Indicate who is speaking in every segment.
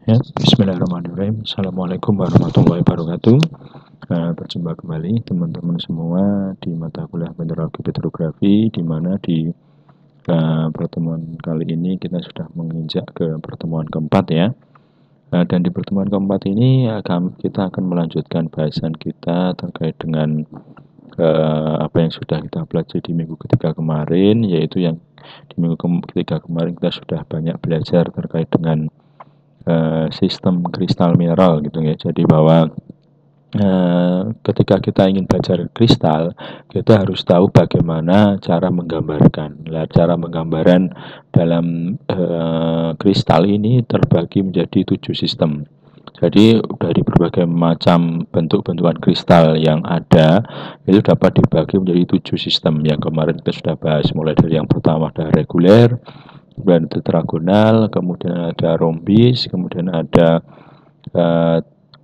Speaker 1: Ya, bismillahirrahmanirrahim. Assalamualaikum warahmatullahi wabarakatuh. Berjumpa kembali teman-teman semua di mata kuliah Mineralogi Petrografi, di mana di pertemuan kali ini kita sudah menginjak ke pertemuan keempat ya. Dan di pertemuan keempat ini kita akan melanjutkan bahasan kita terkait dengan apa yang sudah kita pelajari di minggu ketiga kemarin, yaitu yang di minggu ketiga kemarin kita sudah banyak belajar terkait dengan sistem kristal mineral gitu ya. Jadi bahwa ketika kita ingin belajar kristal, kita harus tahu bagaimana cara menggambarkan. Cara menggambaran dalam kristal ini terbagi menjadi 7 sistem. Jadi dari berbagai macam bentuk-bentukan kristal yang ada itu dapat dibagi menjadi 7 sistem. Yang kemarin kita sudah bahas, mulai dari yang pertama ada reguler, kemudian tetragonal, kemudian ada rhombis, kemudian ada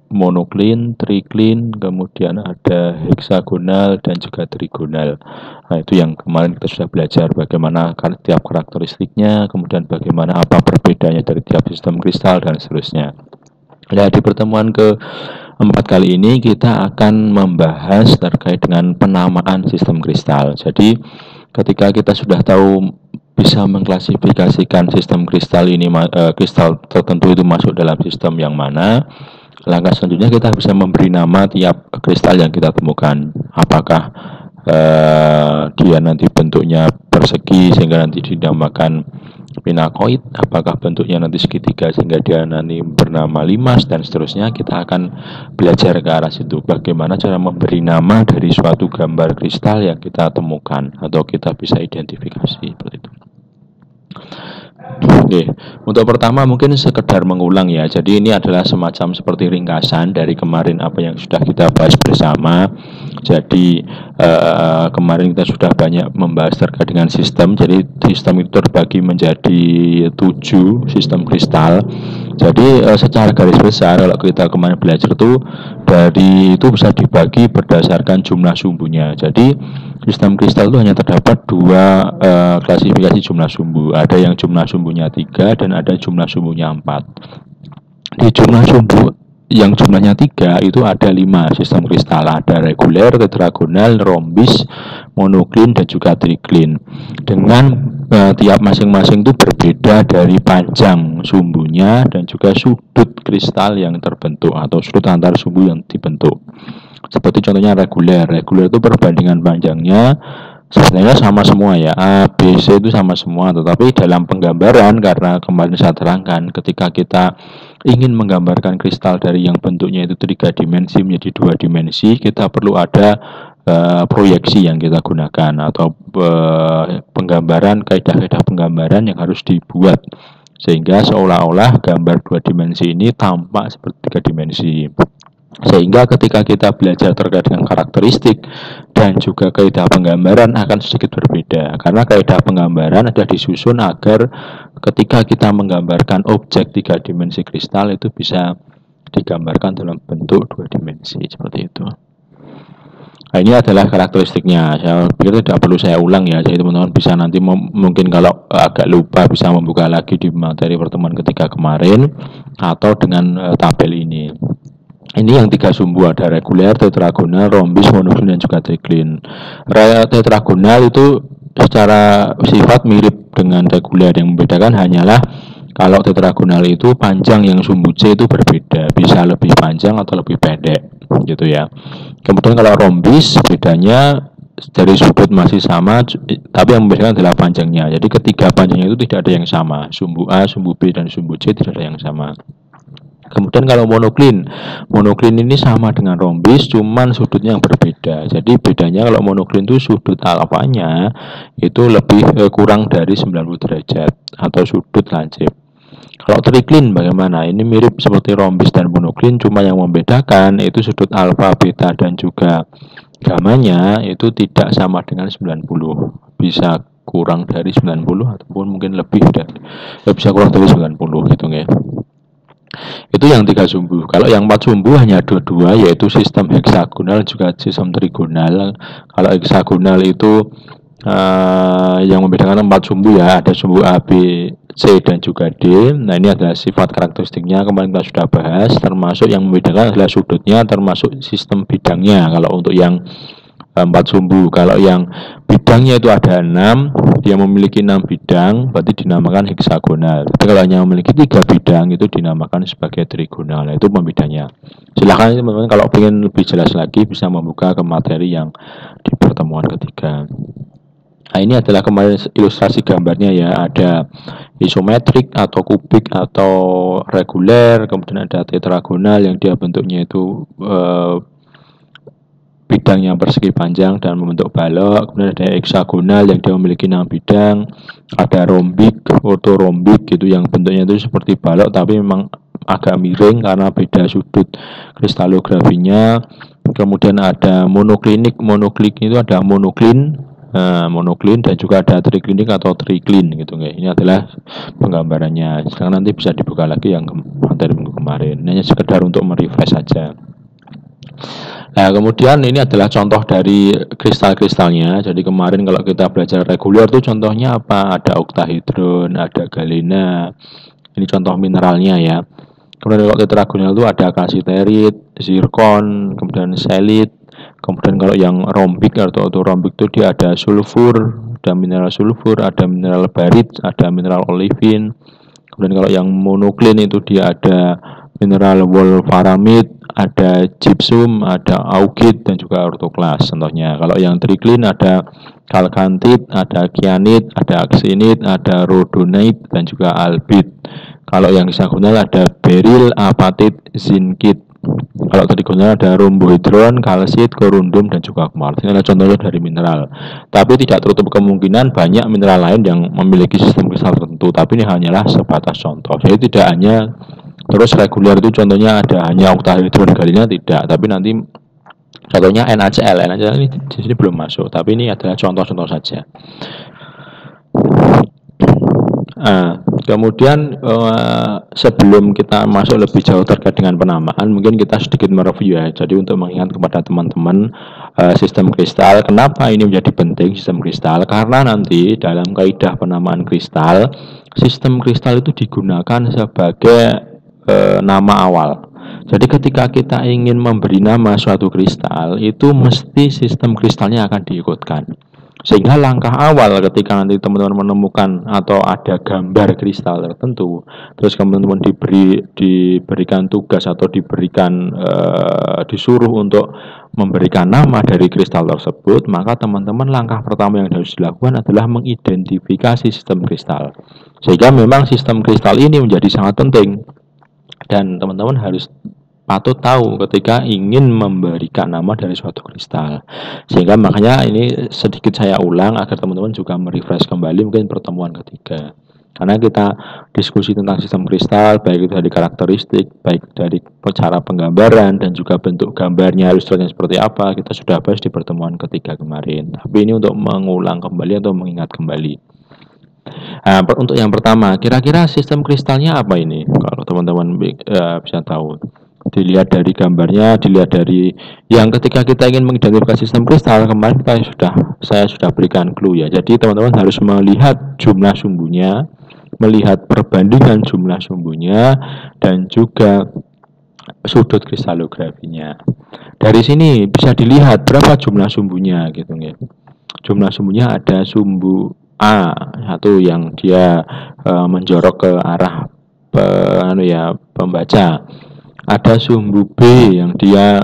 Speaker 1: monoklin, triklin, kemudian ada heksagonal dan juga trigonal. Nah, itu yang kemarin kita sudah belajar bagaimana tiap karakteristiknya, kemudian bagaimana apa perbedaannya dari tiap sistem kristal dan seterusnya. Nah, di pertemuan keempat kali ini kita akan membahas terkait dengan penamaan sistem kristal. Jadi, ketika kita sudah tahu bisa mengklasifikasikan sistem kristal ini, kristal tertentu itu masuk dalam sistem yang mana, langkah selanjutnya kita bisa memberi nama tiap kristal yang kita temukan. Apakah dia nanti bentuknya persegi sehingga nanti dinamakan pinakoid, apakah bentuknya nanti segitiga sehingga dia nanti bernama limas, dan seterusnya. Kita akan belajar ke arah situ, bagaimana cara memberi nama dari suatu gambar kristal yang kita temukan atau kita bisa identifikasi seperti itu. Oke, untuk pertama mungkin sekedar mengulang ya. Jadi ini adalah semacam seperti ringkasan dari kemarin apa yang sudah kita bahas bersama. Jadi kemarin kita sudah banyak membahas terkait dengan sistem. Jadi sistem itu terbagi menjadi 7 sistem kristal. Jadi secara garis besar kalau kita kemarin belajar itu dari itu bisa dibagi berdasarkan jumlah sumbunya. Jadi sistem kristal itu hanya terdapat 2 klasifikasi jumlah sumbu. Ada yang jumlah sumbunya 3 dan ada jumlah sumbunya 4. Di jumlah sumbu yang jumlahnya 3 itu ada 5 sistem kristal. Ada reguler, tetragonal, rhombis, monoklin dan juga triklin. Dengan tiap masing-masing itu berbeda dari panjang sumbunya dan juga sudut kristal yang terbentuk atau sudut antar sumbu yang dibentuk. Seperti contohnya reguler itu perbandingan panjangnya sebenarnya sama semua ya, A, B, C itu sama semua, tetapi dalam penggambaran karena kemarin saya terangkan ketika kita ingin menggambarkan kristal dari yang bentuknya itu 3 dimensi menjadi 2 dimensi, kita perlu ada proyeksi yang kita gunakan atau penggambaran, kaidah-kaidah penggambaran yang harus dibuat sehingga seolah-olah gambar 2 dimensi ini tampak seperti 3 dimensi. Sehingga ketika kita belajar terkait dengan karakteristik dan juga kaidah penggambaran akan sedikit berbeda, karena kaidah penggambaran adalah disusun agar ketika kita menggambarkan objek 3 dimensi kristal itu bisa digambarkan dalam bentuk 2 dimensi seperti itu. Nah, ini adalah karakteristiknya. Saya pikir tidak perlu saya ulang ya. Jadi teman-teman bisa nanti mungkin kalau agak lupa bisa membuka lagi di materi pertemuan ketiga kemarin atau dengan tabel ini. Ini yang 3 sumbu, ada reguler, tetragonal, rhombis, monoklin dan juga triklin. Tetragonal itu secara sifat mirip dengan reguler, yang membedakan hanyalah kalau tetragonal itu panjang yang sumbu C itu berbeda, bisa lebih panjang atau lebih pendek gitu ya. Kemudian kalau rhombis bedanya dari sudut masih sama, tapi yang membedakan adalah panjangnya. Jadi ketiga panjangnya itu tidak ada yang sama, sumbu A, sumbu B dan sumbu C tidak ada yang sama. Kemudian kalau monoklin ini sama dengan rhombis, cuman sudutnya yang berbeda. Jadi bedanya kalau monoklin itu sudut alfanya itu lebih kurang dari 90 derajat atau sudut lancip. Kalau triklin bagaimana? Ini mirip seperti rhombis dan monoklin, cuma yang membedakan itu sudut alfa, beta dan juga gamanya itu tidak sama dengan 90. Bisa kurang dari 90 ataupun mungkin lebih dari, bisa kurang dari 90 gitu ya. Itu yang 3 sumbu. Kalau yang 4 sumbu hanya ada 2, yaitu sistem heksagonal juga sistem trigonal. Kalau heksagonal itu yang membedakan 4 sumbu ya, ada sumbu A, B, C dan juga D. Nah, ini adalah sifat karakteristiknya, kemarin kita sudah bahas, termasuk yang membedakan adalah sudutnya, termasuk sistem bidangnya. Kalau untuk yang 4 sumbu, kalau yang bidangnya itu ada 6, dia memiliki 6 bidang, berarti dinamakan heksagonal. Tapi kalau hanya memiliki 3 bidang, itu dinamakan sebagai trigonal. Nah, itu pembedanya. Silahkan teman-teman kalau ingin lebih jelas lagi bisa membuka ke materi yang di pertemuan ketiga. Nah, ini adalah kemarin ilustrasi gambarnya ya, ada isometrik atau kubik atau reguler, kemudian ada tetragonal yang dia bentuknya itu bidang yang persegi panjang dan membentuk balok, kemudian ada heksagonal yang dia memiliki 6 bidang, ada rombik, ortorombik gitu yang bentuknya itu seperti balok tapi memang agak miring karena beda sudut kristalografinya. Kemudian ada monoklinik, monoklik itu ada monoklin, monoklin dan juga ada triklinik atau triklin gitu guys. Ini adalah penggambarannya. Sekarang nanti bisa dibuka lagi yang materi minggu kemarin. Ini hanya sekedar untuk merefresh saja. Nah, kemudian ini adalah contoh dari kristal-kristalnya. Jadi kemarin kalau kita belajar reguler itu contohnya apa? Ada oktahedron, ada galena. Ini contoh mineralnya ya. Kemudian kalau tetragonal itu ada kalsiterit, zirkon, kemudian selit. Kemudian kalau yang rombik atau rombik itu dia ada sulfur, ada mineral sulfur, ada mineral barit, ada mineral olivin. Kemudian kalau yang monoklin itu dia ada mineral wolframit, ada gypsum, ada augit dan juga ortoklas contohnya. Kalau yang triklin ada kalkantit, ada kianit, ada aksinit, ada rhodonite dan juga albit. Kalau yang heksagonal ada beril, apatit, zinkit. Kalau trigonal ada rhombohedron, kalsit, korundum dan juga kuarts. Ini adalah contohnya dari mineral. Tapi tidak tertutup kemungkinan banyak mineral lain yang memiliki sistem kristal tertentu. Tapi ini hanyalah sebatas contoh. Jadi tidak hanya terus reguler itu contohnya ada hanya oktahedron galena tidak, tapi nanti contohnya NaCl ini di sini belum masuk, tapi ini adalah contoh-contoh saja. Kemudian sebelum kita masuk lebih jauh terkait dengan penamaan, mungkin kita sedikit mereview ya. Jadi untuk mengingat kepada teman-teman sistem kristal, kenapa ini menjadi penting sistem kristal? Karena nanti dalam kaidah penamaan kristal, sistem kristal itu digunakan sebagai nama awal. Jadi ketika kita ingin memberi nama suatu kristal, itu mesti sistem kristalnya akan diikutkan. Sehingga langkah awal ketika nanti teman-teman menemukan atau ada gambar kristal tertentu, terus teman-teman diberikan tugas atau disuruh untuk memberikan nama dari kristal tersebut, maka teman-teman langkah pertama yang harus dilakukan adalah mengidentifikasi sistem kristal. Sehingga memang sistem kristal ini menjadi sangat penting. Dan teman-teman harus patut tahu ketika ingin memberikan nama dari suatu kristal. Sehingga makanya ini sedikit saya ulang agar teman-teman juga merefresh kembali mungkin pertemuan ketiga. Karena kita diskusi tentang sistem kristal, baik itu dari karakteristik, baik dari cara penggambaran dan juga bentuk gambarnya, ilustrasinya seperti apa, kita sudah bahas di pertemuan ketiga kemarin. Tapi ini untuk mengulang kembali atau mengingat kembali. Nah, untuk yang pertama, kira-kira sistem kristalnya apa ini? Kalau teman-teman bisa tahu, dilihat dari gambarnya, dilihat dari yang ketika kita ingin mengidentifikasi sistem kristal kemarin saya sudah berikan clue ya. Jadi teman-teman harus melihat jumlah sumbunya, melihat perbandingan jumlah sumbunya, dan juga sudut kristalografinya. Dari sini bisa dilihat berapa jumlah sumbunya, gitu ya. Jumlah sumbunya ada sumbu A satu yang dia menjorok ke arah pembaca. Ada sumbu B yang dia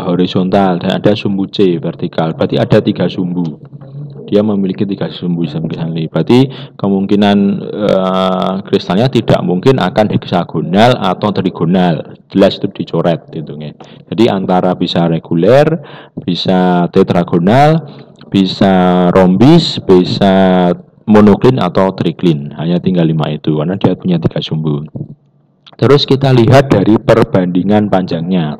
Speaker 1: horizontal dan ada sumbu C vertikal. Berarti ada 3 sumbu. Dia memiliki 3 sumbu misalnya. Berarti kemungkinan kristalnya tidak mungkin akan heksagonal atau trigonal. Jelas itu dicoret gitu ya. Jadi antara bisa reguler, bisa tetragonal, bisa rombis, bisa monoklin atau triklin. Hanya tinggal 5 itu karena dia punya 3 sumbu. Terus kita lihat dari perbandingan panjangnya.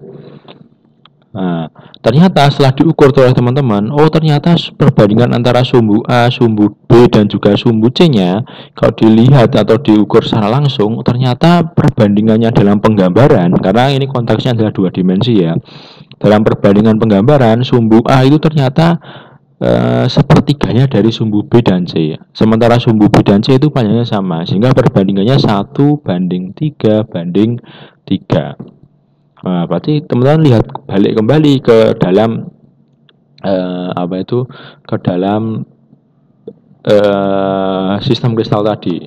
Speaker 1: Nah, ternyata setelah diukur oleh teman-teman, ternyata perbandingan antara sumbu A, sumbu B dan juga sumbu C-nya kalau dilihat atau diukur secara langsung, ternyata perbandingannya dalam penggambaran, karena ini konteksnya adalah 2 dimensi ya. Dalam perbandingan penggambaran, sumbu A itu ternyata sepertiganya dari sumbu B dan C. Sementara sumbu B dan C itu panjangnya sama, sehingga perbandingannya 1:3. Nah, berarti teman-teman lihat balik kembali ke dalam ke dalam sistem kristal tadi.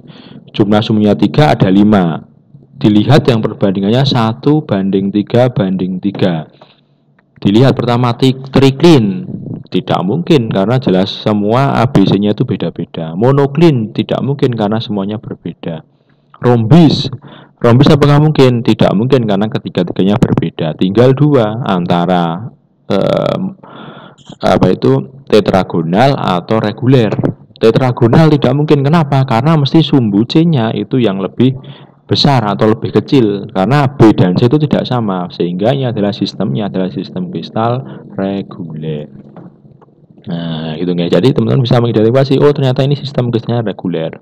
Speaker 1: Jumlah sumbunya 3, ada 5. Dilihat yang perbandingannya 1:3. Dilihat pertama triklin, tidak mungkin karena jelas semua ABC-nya itu beda-beda. Monoklin tidak mungkin karena semuanya berbeda. Rombis apakah mungkin? Tidak mungkin karena ketiga-tiganya berbeda. Tinggal 2 antara tetragonal atau reguler. Tetragonal tidak mungkin, kenapa? Karena mesti sumbu C-nya itu yang lebih besar atau lebih kecil, karena B dan C itu tidak sama, sehingga ini adalah sistemnya adalah sistem kristal reguler. Nah, gitu guys. Jadi teman-teman bisa mengidentifikasi, oh ternyata ini sistem kristalnya reguler.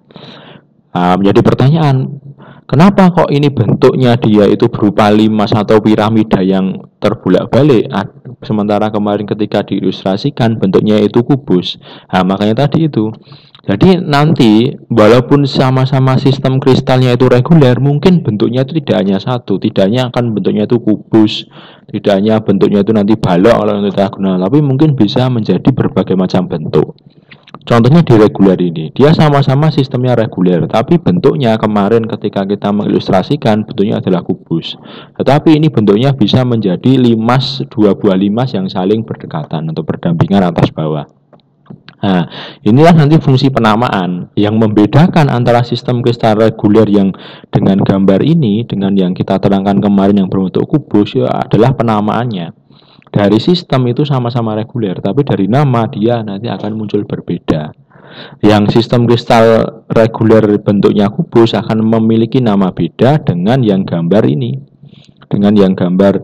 Speaker 1: Menjadi pertanyaan, kenapa kok ini bentuknya dia itu berupa limas atau piramida yang terbolak-balik, sementara kemarin ketika diilustrasikan bentuknya itu kubus. Makanya tadi itu. Jadi nanti walaupun sama-sama sistem kristalnya itu reguler, mungkin bentuknya itu tidak hanya satu, tidak hanya akan bentuknya itu kubus, tidak hanya bentuknya itu nanti balok kalau untuk tetragonal, tapi mungkin bisa menjadi berbagai macam bentuk. Contohnya di reguler ini, dia sama-sama sistemnya reguler, tapi bentuknya kemarin ketika kita mengilustrasikan bentuknya adalah kubus. Tetapi ini bentuknya bisa menjadi limas, 2 buah limas yang saling berdekatan atau berdampingan atas bawah. Nah, inilah nanti fungsi penamaan yang membedakan antara sistem kristal reguler yang dengan gambar ini dengan yang kita terangkan kemarin yang berbentuk kubus ya adalah penamaannya. Dari sistem itu sama-sama reguler, tapi dari nama dia nanti akan muncul berbeda. Yang sistem kristal reguler bentuknya kubus akan memiliki nama beda dengan yang gambar ini. Dengan yang gambar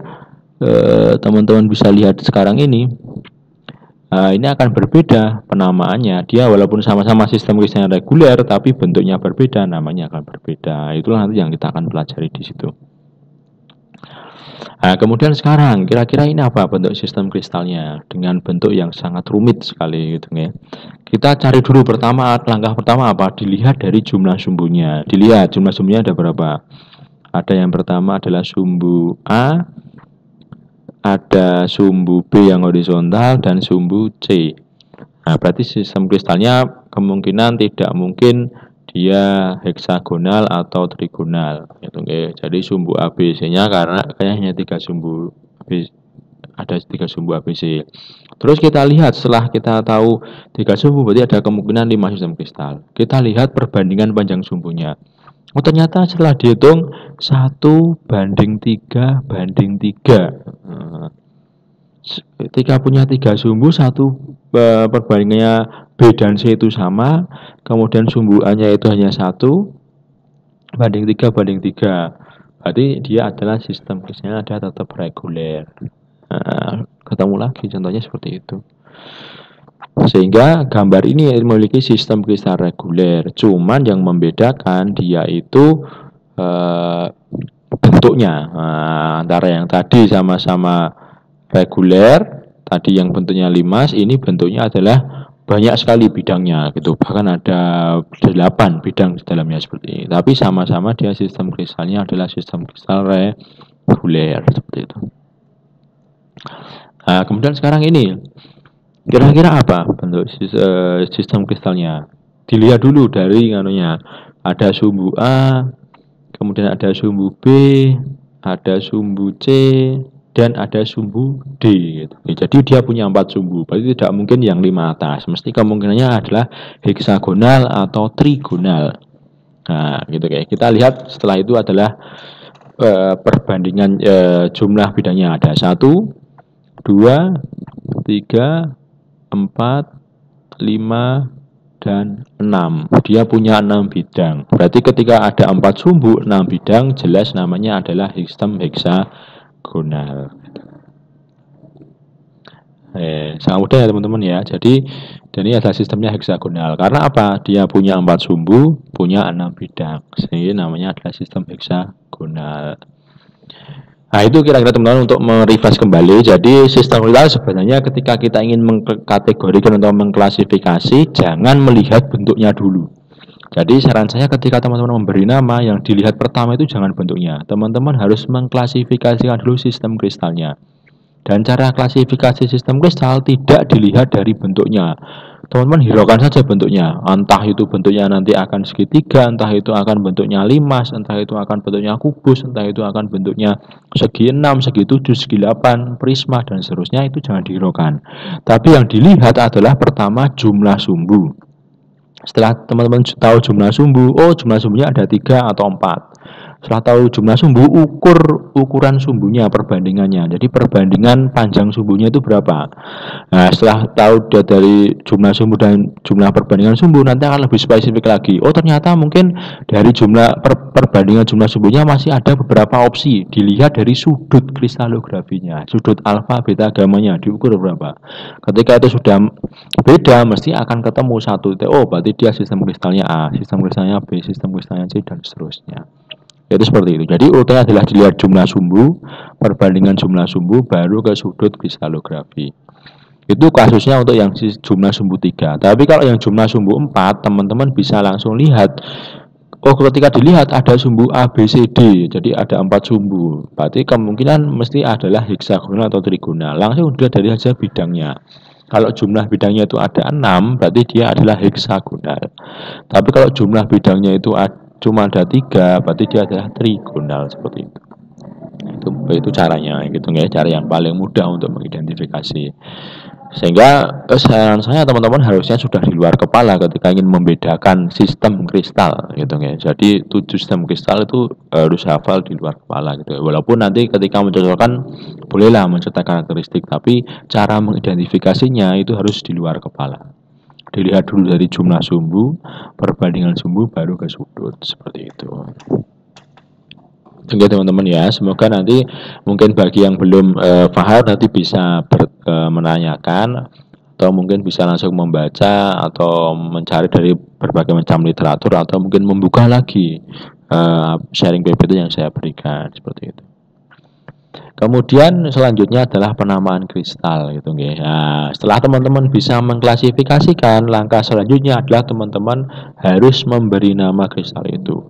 Speaker 1: teman-teman bisa lihat sekarang ini. Ini akan berbeda penamaannya. Dia walaupun sama-sama sistem kristalnya reguler, tapi bentuknya berbeda, namanya akan berbeda. Itulah nanti yang kita akan pelajari di situ. Kemudian sekarang kira-kira ini apa bentuk sistem kristalnya dengan bentuk yang sangat rumit sekali gitu ya. Kita cari dulu langkah pertama apa? Dilihat dari jumlah sumbunya. Dilihat jumlah sumbunya ada berapa? Ada yang pertama adalah sumbu A, ada sumbu B yang horizontal dan sumbu C. Berarti sistem kristalnya kemungkinan tidak mungkin dia heksagonal atau trigonal gitu, okay. Jadi sumbu ABC-nya karena kayaknya ada 3 sumbu ABC. Terus kita lihat setelah kita tahu 3 sumbu berarti ada kemungkinan 5 sistem kristal. Kita lihat perbandingan panjang sumbunya. Oh ternyata setelah dihitung 1:3:3. Ketika punya 3 sumbu, perbandingannya B dan C itu sama, kemudian sumbu A-nya itu hanya 1:3:3. Berarti dia adalah sistem kristalnya ada tetap reguler. Ketemu lagi contohnya seperti itu. Sehingga gambar ini memiliki sistem kristal reguler, cuman yang membedakan dia itu bentuknya. Antara yang tadi sama-sama reguler, tadi yang bentuknya limas, ini bentuknya adalah banyak sekali bidangnya gitu, bahkan ada 8 bidang di dalamnya seperti ini. Tapi sama-sama dia sistem kristalnya adalah sistem kristal reguler seperti itu. Kemudian sekarang ini kira-kira apa bentuk sistem kristalnya? Dilihat dulu dari ada sumbu A, kemudian ada sumbu B, ada sumbu C, dan ada sumbu D gitu. Jadi dia punya 4 sumbu, berarti tidak mungkin yang 5 atas, mesti kemungkinannya adalah heksagonal atau trigonal. Gitu kayak. Kita lihat setelah itu adalah perbandingan jumlah bidangnya ada 1, 2, 3, 4, 5, dan 6. Dia punya 6 bidang. Berarti ketika ada 4 sumbu, 6 bidang, jelas namanya adalah sistem heksagonal. Sangat mudah ya teman-teman ya. Jadi ini adalah sistemnya heksagonal. Karena apa? Dia punya 4 sumbu, punya 6 bidang. Sehingga namanya adalah sistem heksagonal. Nah itu kira-kira teman-teman untuk merefresh kembali. Jadi sistem kristal sebenarnya ketika kita ingin mengkategorikan atau mengklasifikasi, jangan melihat bentuknya dulu. Jadi saran saya ketika teman-teman memberi nama, yang dilihat pertama itu jangan bentuknya. Teman-teman harus mengklasifikasikan dulu sistem kristalnya. Dan cara klasifikasi sistem kristal tidak dilihat dari bentuknya. Teman-teman hiraukan saja bentuknya. Entah itu bentuknya nanti akan segitiga, entah itu akan bentuknya limas, entah itu akan bentuknya kubus, entah itu akan bentuknya segi 6, segi 7, segi 8, prisma dan seterusnya, itu jangan dihiraukan. Tapi yang dilihat adalah pertama jumlah sumbu. Setelah teman-teman tahu jumlah sumbu, oh jumlah sumbunya ada 3 atau 4. Setelah tahu jumlah sumbu, ukuran sumbunya, perbandingannya. Jadi perbandingan panjang sumbunya itu berapa. Nah, setelah tahu dari jumlah sumbu dan jumlah perbandingan sumbu, nanti akan lebih spesifik lagi. Oh ternyata mungkin dari jumlah perbandingan jumlah sumbunya masih ada beberapa opsi. Dilihat dari sudut kristalografinya, sudut alfa, beta, gamanya diukur berapa. Ketika itu sudah beda, mesti akan ketemu satu. Oh berarti dia sistem kristalnya A, sistem kristalnya B, sistem kristalnya C, dan seterusnya. Itu seperti itu. Jadi urutannya adalah dilihat jumlah sumbu, perbandingan jumlah sumbu, baru ke sudut kristalografi. Itu kasusnya untuk yang jumlah sumbu 3. Tapi kalau yang jumlah sumbu 4, teman-teman bisa langsung lihat. Oh ketika dilihat ada sumbu A, B, C, D. Jadi ada 4 sumbu. Berarti kemungkinan mesti adalah heksagonal atau trigonal. Langsung udah dari saja bidangnya. Kalau jumlah bidangnya itu ada 6, berarti dia adalah heksagonal. Tapi kalau jumlah bidangnya itu cuma ada 3, berarti dia adalah trigonal, seperti itu. Itu caranya gitu ya, cara yang paling mudah untuk mengidentifikasi. Sehingga saran saya teman-teman harusnya sudah di luar kepala ketika ingin membedakan sistem kristal gitu ya. Jadi 7 sistem kristal itu harus hafal di luar kepala gitu ya. Walaupun nanti ketika mencocokkan bolehlah mencetak karakteristik, tapi cara mengidentifikasinya itu harus di luar kepala. Dilihat dulu dari jumlah sumbu, perbandingan sumbu, baru ke sudut, seperti itu. Oke teman-teman ya, semoga nanti mungkin bagi yang belum paham nanti bisa menanyakan, atau mungkin bisa langsung membaca atau mencari dari berbagai macam literatur, atau mungkin membuka lagi sharing PPT yang saya berikan, seperti itu. Kemudian selanjutnya adalah penamaan kristal gitu ya. Nah, setelah teman-teman bisa mengklasifikasikan, langkah selanjutnya adalah teman-teman harus memberi nama kristal itu.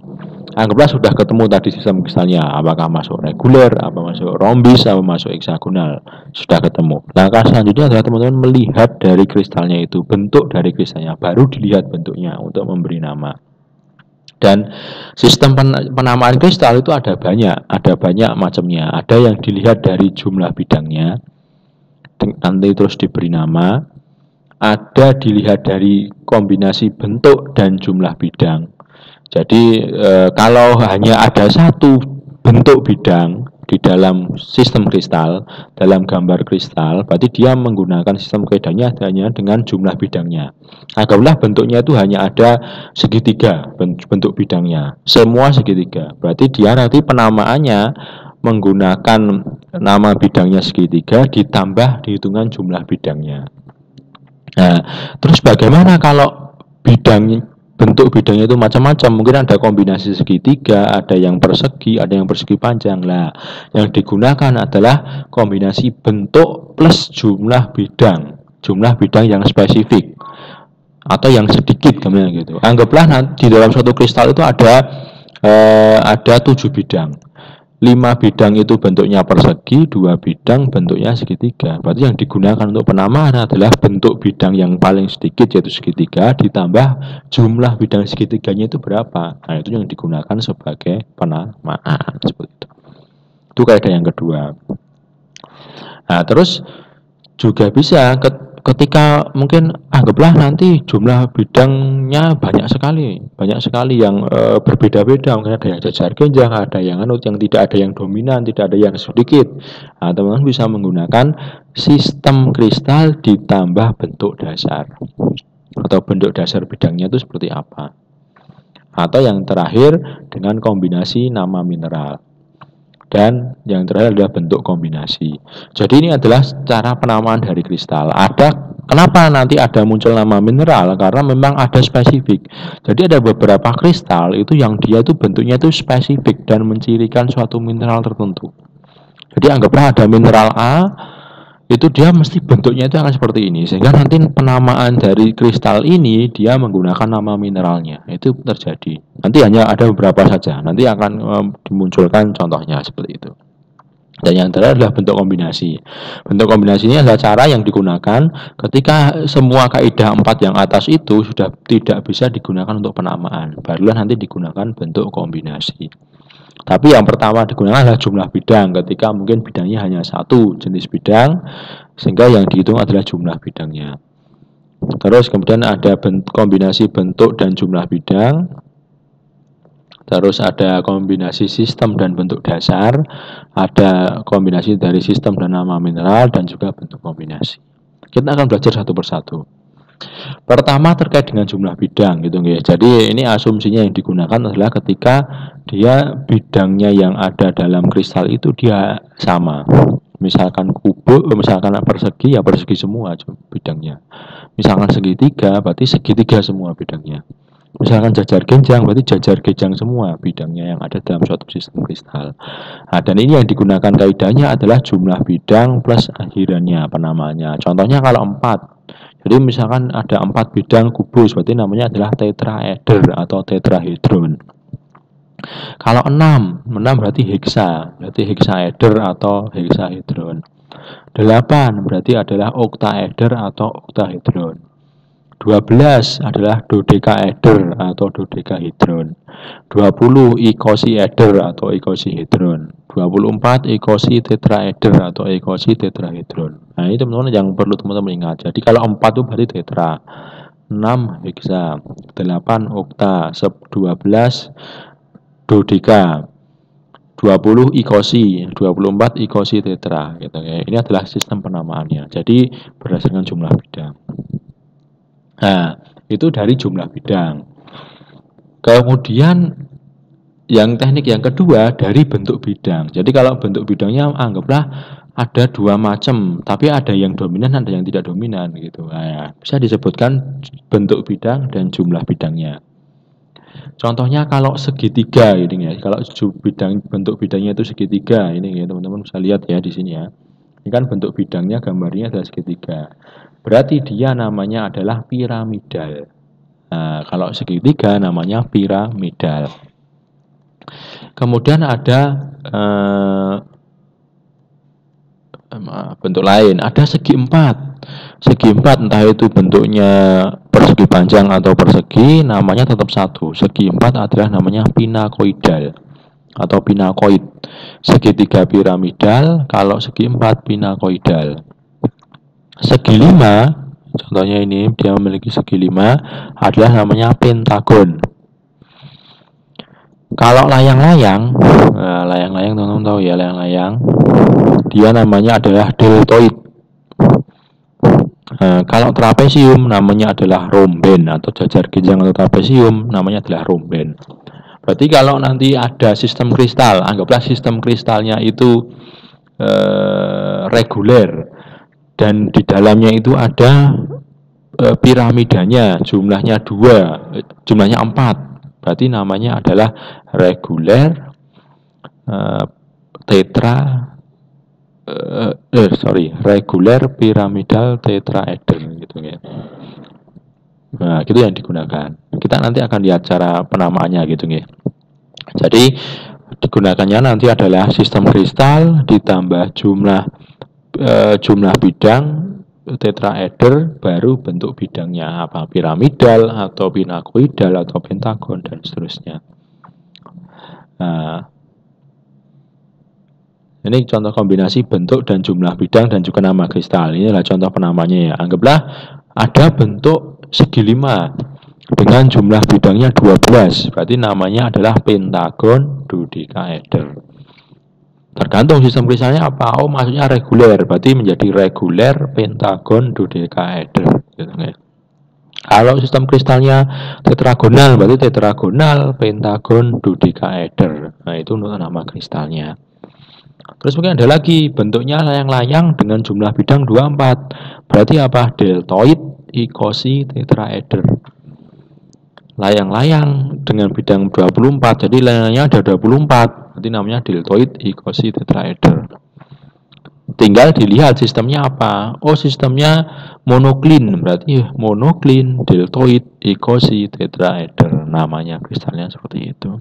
Speaker 1: Anggaplah sudah ketemu tadi sistem kristalnya, apakah masuk reguler, apa masuk rombis, apa masuk heksagonal, sudah ketemu. Langkah selanjutnya adalah teman-teman melihat dari kristalnya itu, bentuk dari kristalnya, baru dilihat bentuknya untuk memberi nama. Dan sistem penamaan kristal itu ada banyak macamnya. Ada yang dilihat dari jumlah bidangnya, nanti terus diberi nama. Ada dilihat dari kombinasi bentuk dan jumlah bidang. Jadi kalau hanya ada satu bentuk bidang di dalam sistem kristal, dalam gambar kristal, berarti dia menggunakan sistem kaidahnya hanya dengan jumlah bidangnya. Anggaplah bentuknya itu hanya ada segitiga, bentuk bidangnya, semua segitiga. Berarti dia nanti penamaannya menggunakan nama bidangnya segitiga ditambah dihitungan jumlah bidangnya. Nah, terus bagaimana kalau bentuk bidangnya itu macam-macam, mungkin ada kombinasi segitiga, ada yang persegi, ada yang persegi panjang. Lah, yang digunakan adalah kombinasi bentuk plus jumlah bidang yang spesifik atau yang sedikit kemudian gitu. Anggaplah nanti di dalam suatu kristal itu ada 7 bidang. 5 bidang itu bentuknya persegi, 2 bidang bentuknya segitiga. Berarti yang digunakan untuk penamaan adalah bentuk bidang yang paling sedikit, yaitu segitiga, ditambah jumlah bidang segitiganya itu berapa. Nah, itu yang digunakan sebagai penamaan, seperti itu. Itu kaidah yang kedua. Nah, terus juga bisa ketika mungkin anggaplah nanti jumlah bidangnya banyak sekali yang berbeda-beda, mungkin ada yang jajar genjang, ada yang yang tidak ada yang dominan, tidak ada yang sedikit. Nah, teman-teman bisa menggunakan sistem kristal ditambah bentuk dasar, atau bentuk dasar bidangnya itu seperti apa, atau yang terakhir dengan kombinasi nama mineral. Dan yang terakhir adalah bentuk kombinasi. Jadi ini adalah cara penamaan dari kristal. Kenapa nanti ada muncul nama mineral? Karena memang ada spesifik. Jadi ada beberapa kristal itu yang dia itu bentuknya itu spesifik dan mencirikan suatu mineral tertentu. Jadi anggaplah ada mineral A, itu dia mesti bentuknya itu akan seperti ini, sehingga nanti penamaan dari kristal ini dia menggunakan nama mineralnya. Itu terjadi. Nanti hanya ada beberapa saja. Nanti akan dimunculkan contohnya seperti itu. Dan yang terakhir adalah bentuk kombinasi. Bentuk kombinasi ini adalah cara yang digunakan ketika semua kaidah 4 yang atas itu sudah tidak bisa digunakan untuk penamaan. Barulah nanti digunakan bentuk kombinasi. Tapi yang pertama digunakan adalah jumlah bidang, ketika mungkin bidangnya hanya satu jenis bidang, sehingga yang dihitung adalah jumlah bidangnya. Terus kemudian ada kombinasi bentuk dan jumlah bidang. Terus ada kombinasi sistem dan bentuk dasar, ada kombinasi dari sistem dan nama mineral, dan juga bentuk kombinasi. Kita akan belajar satu persatu. Pertama terkait dengan jumlah bidang gitu ya. Jadi ini asumsinya yang digunakan adalah ketika dia bidangnya yang ada dalam kristal itu dia sama. Misalkan kubik, misalkan persegi ya persegi semua bidangnya. Misalkan segitiga berarti segitiga semua bidangnya. Misalkan jajar genjang berarti jajar genjang semua bidangnya yang ada dalam suatu sistem kristal. Nah, dan ini yang digunakan kaidahnya adalah jumlah bidang plus akhirannya penamaannya. Contohnya kalau 4. Jadi misalkan ada 4 bidang kubus berarti namanya adalah tetraeder atau tetrahedron. Kalau 6 berarti berarti heksaeder atau heksahedron. 8 berarti adalah oktaeder atau oktahedron. 12 adalah dodekaeder atau dodekahedron. 20 ikosieder atau ikosihedron. 24 ikositetraeder atau ikositetrahedron. Nah, ini teman-teman yang perlu teman-teman ingat. Jadi kalau 4 itu berarti tetra, 6 heksa, 8 okta, 12 dodeka, 20 ikosi, 24 ikosi tetra gitu ya. Ini adalah sistem penamaannya. Jadi berdasarkan jumlah bidang. Nah, itu dari jumlah bidang. Kemudian yang teknik yang kedua dari bentuk bidang. Jadi kalau bentuk bidangnya anggaplah ada 2 macam, tapi ada yang dominan, ada yang tidak dominan gitu. Nah, bisa disebutkan bentuk bidang dan jumlah bidangnya. Contohnya kalau segitiga ini ya, kalau bentuk bidangnya itu segitiga ini ya, teman-teman bisa lihat ya di sini ya. Ini kan bentuk bidangnya gambarnya adalah segitiga. Berarti dia namanya adalah piramidal. Nah, kalau segitiga namanya piramidal. Kemudian ada bentuk lain, ada segi 4. Segi 4 entah itu bentuknya persegi panjang atau persegi, namanya tetap satu. Segi 4 adalah namanya pinakoidal atau pinakoid. Segitiga piramidal, kalau segi 4 pinakoidal. Segi 5, contohnya ini dia memiliki segi 5 adalah namanya pentagon. Kalau layang-layang, layang-layang teman-teman tahu ya, layang-layang dia namanya adalah deltoid. Kalau trapesium namanya adalah romben, atau jajar genjang atau trapesium namanya adalah romben. Berarti kalau nanti ada sistem kristal, anggaplah sistem kristalnya itu reguler dan di dalamnya itu ada piramidanya, jumlahnya 2, jumlahnya 4. Berarti namanya adalah reguler reguler piramidal tetraeder gitu ya. Nah, itu yang digunakan. Kita nanti akan lihat cara penamaannya gitu ya. Jadi digunakannya nanti adalah sistem kristal ditambah jumlah bidang tetraeder, baru bentuk bidangnya apa, piramidal atau pinakoidal atau pentagon dan seterusnya. Nah, ini contoh kombinasi bentuk dan jumlah bidang dan juga nama kristal. Ini adalah contoh penamanya ya. Anggaplah ada bentuk segi 5 dengan jumlah bidangnya 12, berarti namanya adalah pentagon dodekaeder. Tergantung sistem kristalnya apa. Oh, maksudnya reguler, berarti menjadi reguler pentagon dodekaeder gitu ya. Kalau sistem kristalnya tetragonal, berarti tetragonal pentagon dodekaeder. Nah, itu nama kristalnya. Terus mungkin ada lagi bentuknya layang-layang dengan jumlah bidang 24. Berarti apa? Deltoid ikosi tetraeder. Layang-layang dengan bidang 24. Jadi layangnya ada 24. Berarti namanya deltoid ikosi tetraeder. Tinggal dilihat sistemnya apa. Oh, sistemnya monoklin, berarti monoklin, deltoid, ikosi, tetraeder. Namanya kristalnya seperti itu.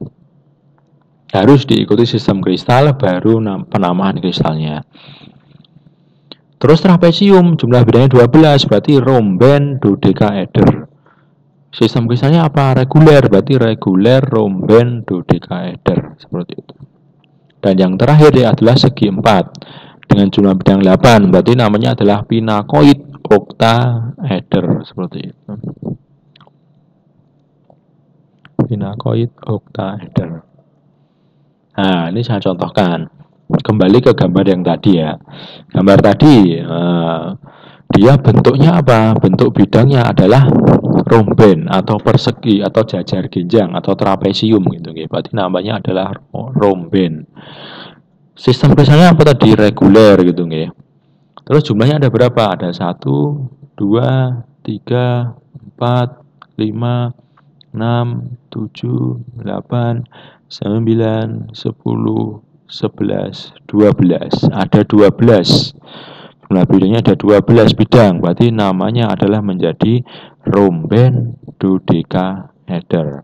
Speaker 1: Harus diikuti sistem kristal, baru penamaan kristalnya. Terus trapesium, jumlah bidangnya 12, berarti rhomben, dodekaeder. Sistem kristalnya apa? Reguler, berarti reguler, rhomben, dodekaeder. Seperti itu. Dan yang terakhir adalah segi 4 dengan jumlah bidang 8, berarti namanya adalah pinakoid oktaeder. Seperti itu. Pinakoid oktaeder. Nah, ini saya contohkan. Kembali ke gambar yang tadi ya. Gambar tadi, dia bentuknya apa? Bentuk bidangnya adalah rhomben atau persegi atau jajar genjang atau trapesium gitu. Berarti namanya adalah rhomben. Sistem kristalnya apa tadi? Reguler gitu. Terus jumlahnya ada berapa? Ada 1, 2, 3, 4, 5, 6, 7, 8, 9, 10, 11, 12. Ada 12. Jumlah bidangnya ada 12 bidang. Berarti namanya adalah menjadi rhomben dodekaeder.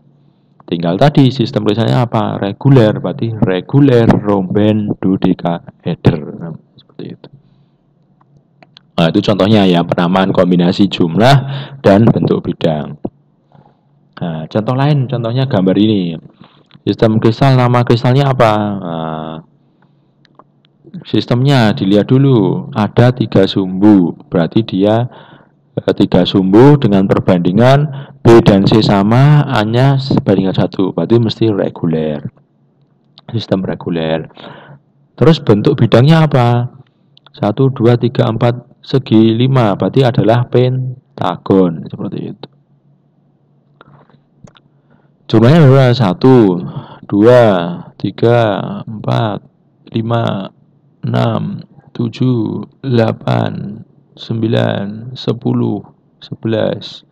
Speaker 1: Tinggal tadi sistem tulisannya apa? Reguler. Berarti reguler rhomben dodekaeder. Seperti itu. Nah, itu contohnya ya, penamaan kombinasi jumlah dan bentuk bidang. Nah, contoh lain, contohnya gambar ini. Sistem kristal, nama kristalnya apa? Nah, sistemnya dilihat dulu. Ada 3 sumbu, berarti dia 3 sumbu dengan perbandingan B dan C sama, A-nya sebandingan 1, berarti mesti reguler. Sistem reguler. Terus bentuk bidangnya apa? 1, 2, 3, 4, segi 5, berarti adalah pentagon. Seperti itu. Jumlahnya berapa? 1, 2, 3, 4, 5, 6, 7, 8, 9, 10, 11,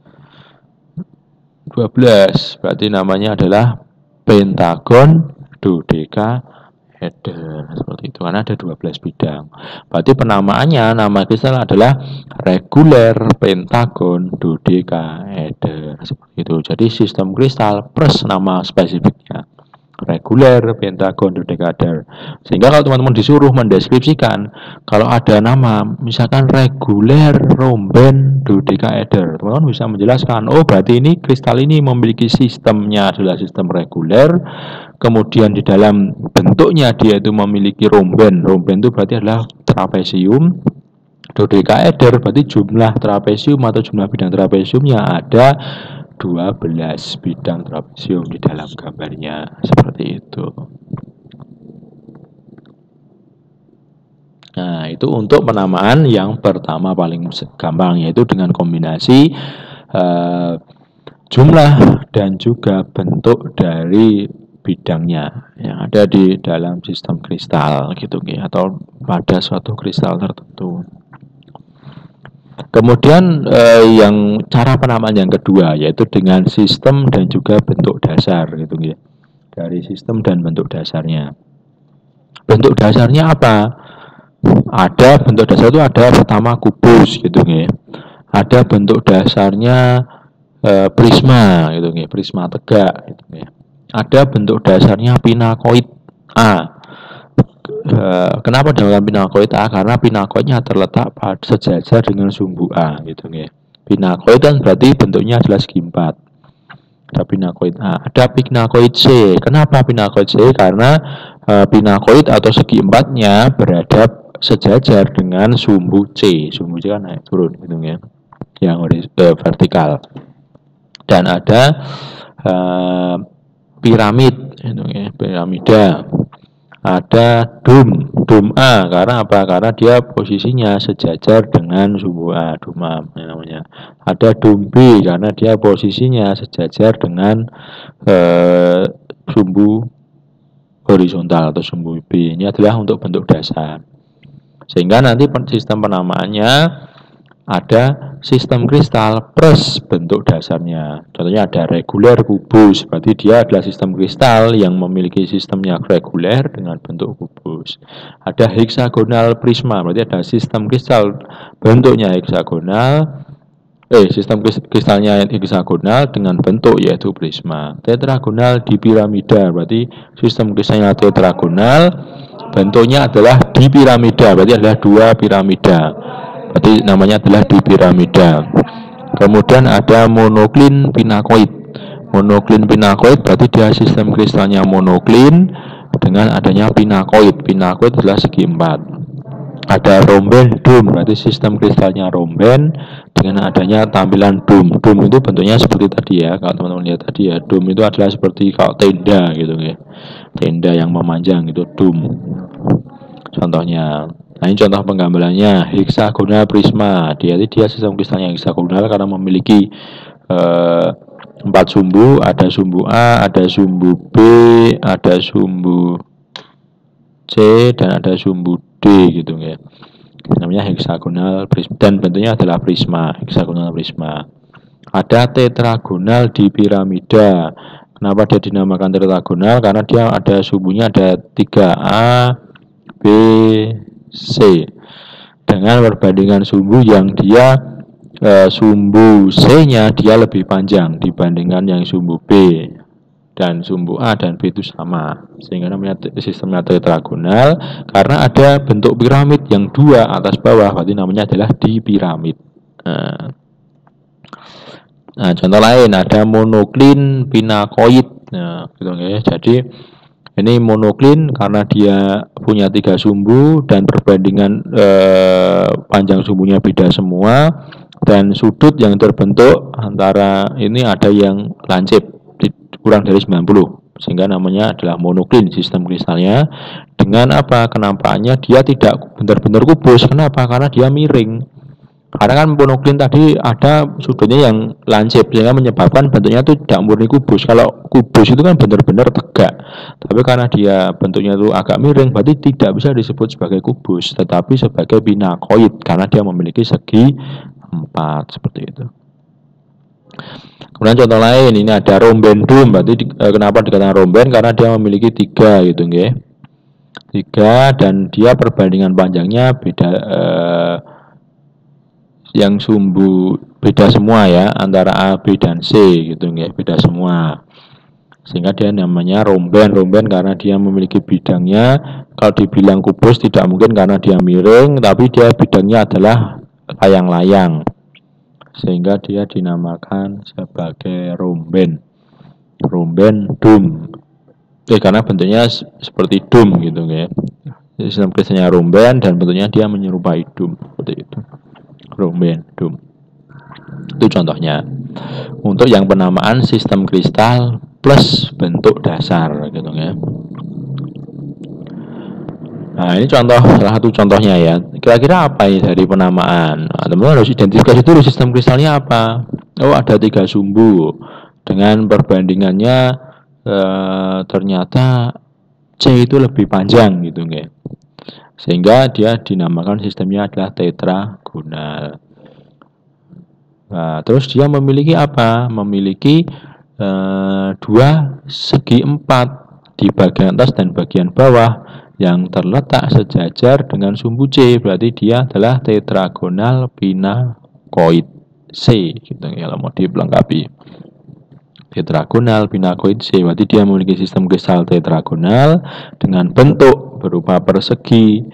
Speaker 1: 12. Berarti namanya adalah pentagon dodekaeder. Seperti itu, karena ada 12 bidang. Berarti penamaannya, nama kristal adalah reguler pentagon dodekaeder. Seperti itu. Jadi sistem kristal plus nama spesifiknya, reguler pentagon dodekaeder. Sehingga kalau teman-teman disuruh mendeskripsikan, kalau ada nama misalkan reguler rhomben dodekaeder, teman-teman bisa menjelaskan, oh berarti ini kristal ini memiliki sistemnya adalah sistem reguler, kemudian di dalam bentuknya dia itu memiliki rhomben. Rhomben itu berarti adalah trapesium. Dodekaeder berarti jumlah trapesium atau jumlah bidang trapesiumnya ada 12 bidang trapesium di dalam gambarnya. Seperti itu. Nah, itu untuk penamaan yang pertama paling gampang, yaitu dengan kombinasi jumlah dan juga bentuk dari bidangnya yang ada di dalam sistem kristal gitu atau pada suatu kristal tertentu. Kemudian yang cara penamaan yang kedua yaitu dengan sistem dan juga bentuk dasar gitu ya. Dari sistem dan bentuk dasarnya. Bentuk dasarnya apa? Ada bentuk dasar itu ada pertama kubus gitu ya. Ada bentuk dasarnya prisma gitu ya, prisma tegak gitu ya. Ada bentuk dasarnya pinakoid A. Kenapa dinamakan pinakoid A? Karena pinakoidnya terletak pada sejajar dengan sumbu A gitu ya. Pinakoid kan berarti bentuknya adalah segi 4. Ada pinakoid A. Ada pinakoid C. Kenapa pinakoid C? Karena pinakoid atau segi 4-nya berada sejajar dengan sumbu C. Sumbu C kan naik turun gitu ya. Yang vertikal. Dan ada piramid gitu ya, piramida. Ada dum A, karena apa? Karena dia posisinya sejajar dengan sumbu A, dum A namanya. Ada dum B, karena dia posisinya sejajar dengan sumbu horizontal atau sumbu B. Ini adalah untuk bentuk dasar. Sehingga nanti sistem penamaannya ada sistem kristal plus bentuk dasarnya. Contohnya ada reguler kubus, berarti dia adalah sistem kristal yang memiliki sistemnya reguler dengan bentuk kubus. kubus. Ada heksagonal prisma, berarti ada sistem kristal bentuknya heksagonal. Sistem kristalnya heksagonal dengan bentuk yaitu prisma. Tetragonal dipiramida, berarti sistem kristalnya tetragonal, bentuknya adalah dipiramida, berarti adalah dua piramida. Berarti namanya adalah dipiramida. Kemudian ada monoklin pinakoid. Monoklin pinakoid berarti dia sistem kristalnya monoklin dengan adanya pinakoid. Pinakoid adalah segi empat. Ada romben dom, berarti sistem kristalnya romben dengan adanya tampilan dom. Dom itu bentuknya seperti tadi ya, kalau teman-teman lihat tadi ya, dom itu adalah seperti kalau tenda gitu ya, tenda yang memanjang itu dom. Contohnya, nah ini contoh penggambarannya heksagonal prisma. Dia sistem kristalnya heksagonal karena memiliki 4 sumbu, ada sumbu A, ada sumbu B, ada sumbu C, dan ada sumbu D gitu ya. Namanya heksagonal prisma dan bentuknya adalah prisma, heksagonal prisma. Ada tetragonal di piramida. Kenapa dia dinamakan tetragonal? Karena dia ada sumbunya ada 3A, B, C. Dengan perbandingan sumbu yang dia sumbu C-nya dia lebih panjang dibandingkan yang sumbu B. Dan sumbu A dan B itu sama, sehingga namanya sistemnya tetragonal karena ada bentuk piramid yang dua atas bawah, berarti namanya adalah dipiramid. Nah, contoh lain ada monoklin pinakoid. Nah, gitu ya. Jadi ini monoklin karena dia punya 3 sumbu dan perbandingan panjang sumbunya beda semua, dan sudut yang terbentuk antara ini ada yang lancip kurang dari 90, sehingga namanya adalah monoklin sistem kristalnya. Dengan apa? Kenampakannya dia tidak benar-benar kubus. Kenapa? Karena dia miring. Karena kan monoklin tadi ada sudutnya yang lancip, sehingga menyebabkan bentuknya itu tidak murni kubus. Kalau kubus itu kan benar-benar tegak, tapi karena dia bentuknya itu agak miring, berarti tidak bisa disebut sebagai kubus, tetapi sebagai pinakoid karena dia memiliki segi 4 seperti itu. Kemudian contoh lain, ini ada romben dom. Berarti kenapa dikatakan romben? Karena dia memiliki 3 gitu nggih. 3 dan dia perbandingan panjangnya beda, yang sumbu beda semua ya, antara A, B dan C gitu nggih, beda semua. Sehingga dia namanya romben. Romben karena dia memiliki bidangnya. Kalau dibilang kubus tidak mungkin karena dia miring, tapi dia bidangnya adalah layang-layang, sehingga dia dinamakan sebagai romben. Romben dom. Karena bentuknya seperti dom gitu ya. Sistem kristalnya romben dan bentuknya dia menyerupai dom seperti itu. Romben dom. Itu contohnya. Untuk yang penamaan sistem kristal plus bentuk dasar gitu ya. Nah, ini salah satu contohnya ya. Kira-kira apa ini dari penamaan? Nah, teman-teman harus identifikasi dulu sistem kristalnya apa. Oh, ada 3 sumbu. Dengan perbandingannya ternyata C itu lebih panjang gitu nggih. Sehingga dia dinamakan sistemnya adalah tetragonal. Nah, terus dia memiliki apa? Memiliki 2 segi 4 di bagian atas dan bagian bawah yang terletak sejajar dengan sumbu C, berarti dia adalah tetragonal pinakoid C gitu ya, mau dilengkapi. Tetragonal pinakoid C, berarti dia memiliki sistem kristal tetragonal dengan bentuk berupa persegi,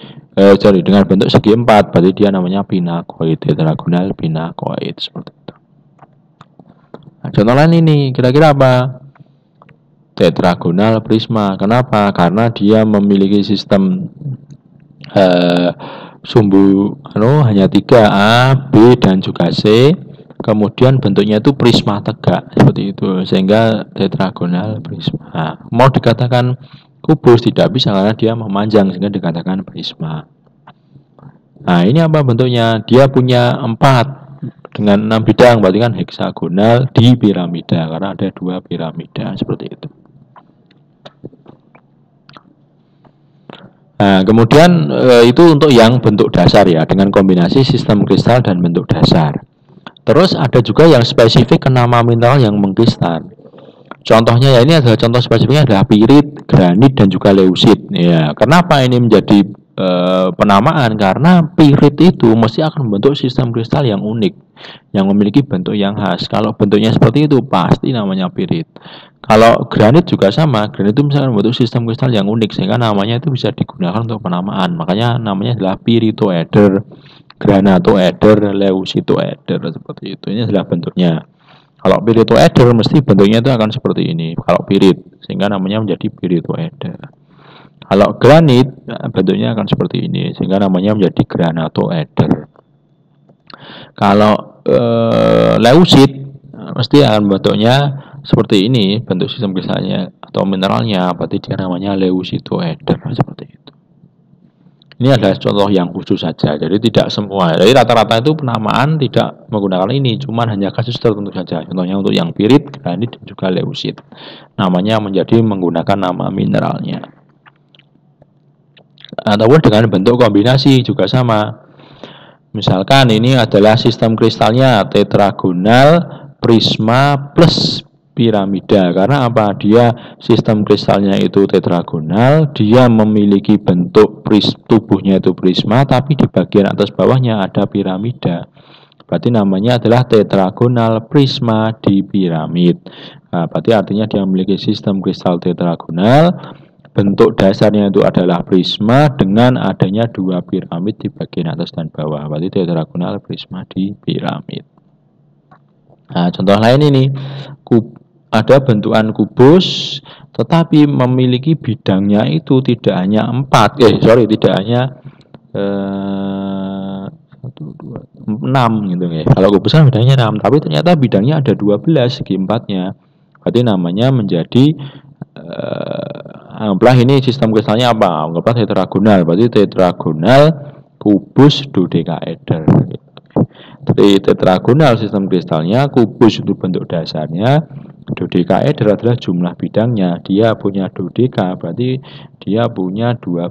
Speaker 1: dengan bentuk segi 4, berarti dia namanya pinakoid, tetragonal pinakoid seperti itu. Nah, contoh lain ini kira-kira apa? Tetragonal prisma. Kenapa? Karena dia memiliki sistem sumbu hanya 3, A, B, dan juga C. Kemudian bentuknya itu prisma tegak seperti itu, sehingga tetragonal prisma. Mau dikatakan kubus tidak bisa karena dia memanjang, sehingga dikatakan prisma. Nah, ini apa bentuknya? Dia punya 4 dengan 6 bidang, berarti kan heksagonal di piramida karena ada 2 piramida seperti itu. Nah, kemudian itu untuk yang bentuk dasar ya, dengan kombinasi sistem kristal dan bentuk dasar. Terus ada juga yang spesifik ke nama mineral yang mengkristal. Contohnya ya, ini adalah contoh spesifiknya adalah pirit, granit dan juga leusit. Ya, kenapa ini menjadi penamaan? Karena pirit itu mesti akan membentuk sistem kristal yang unik, yang memiliki bentuk yang khas. Kalau bentuknya seperti itu pasti namanya pirit. Kalau granit juga sama, granit itu misalkan membentuk sistem kristal yang unik sehingga namanya itu bisa digunakan untuk penamaan. Makanya namanya adalah piritoeder, granatoeder, leusitoeder, seperti itu. Ini adalah bentuknya. Kalau piritoeder mesti bentuknya itu akan seperti ini. Kalau pirit, sehingga namanya menjadi piritoeder. Kalau granit bentuknya akan seperti ini, sehingga namanya menjadi granatoeder. Kalau leusit mesti akan bentuknya seperti ini, bentuk sistem kristalnya atau mineralnya, berarti dia namanya leusitoeder, seperti itu. Ini adalah contoh yang khusus saja, jadi tidak semua. Jadi rata-rata itu penamaan tidak menggunakan ini, cuman hanya kasus tertentu saja. Contohnya untuk yang pirit, granit, dan juga leusit. Namanya menjadi menggunakan nama mineralnya. Ataupun dengan bentuk kombinasi juga sama. Misalkan ini adalah sistem kristalnya tetragonal, prisma plus piramida. Karena apa? Dia sistem kristalnya itu tetragonal, dia memiliki bentuk tubuhnya itu prisma, tapi di bagian atas bawahnya ada piramida. Berarti namanya adalah tetragonal prisma di piramid. Nah, berarti artinya dia memiliki sistem kristal tetragonal, bentuk dasarnya itu adalah prisma dengan adanya dua piramid di bagian atas dan bawah. Berarti tetragonal prisma di piramid. Nah, contoh lain ini, ada bentukan kubus, tetapi memiliki bidangnya itu tidak hanya 4, tidak hanya 6 gitu ya. Kalau kubus kan bidangnya 6, tapi ternyata bidangnya ada 12 segi 4-nya. Berarti namanya menjadi anggaplah ini sistem kristalnya apa? Anggaplah tetragonal, berarti tetragonal kubus dodekaeder. Jadi tetragonal sistem kristalnya, kubus itu bentuk dasarnya, dodekaeder adalah jumlah bidangnya. Dia punya dodeka, berarti dia punya 12